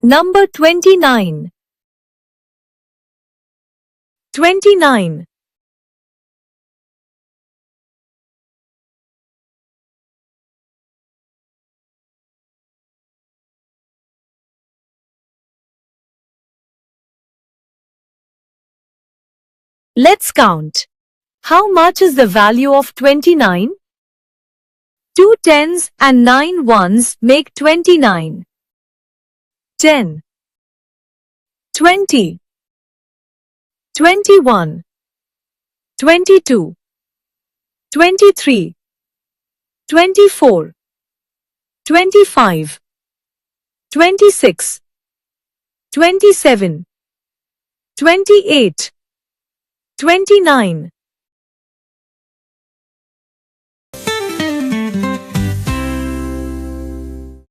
Number 29. 29. Let's count. How much is the value of 29? 2 tens and 9 ones make 29. 10, 20, 21, 22, 23, 24, 25, 26, 27, 28, 29.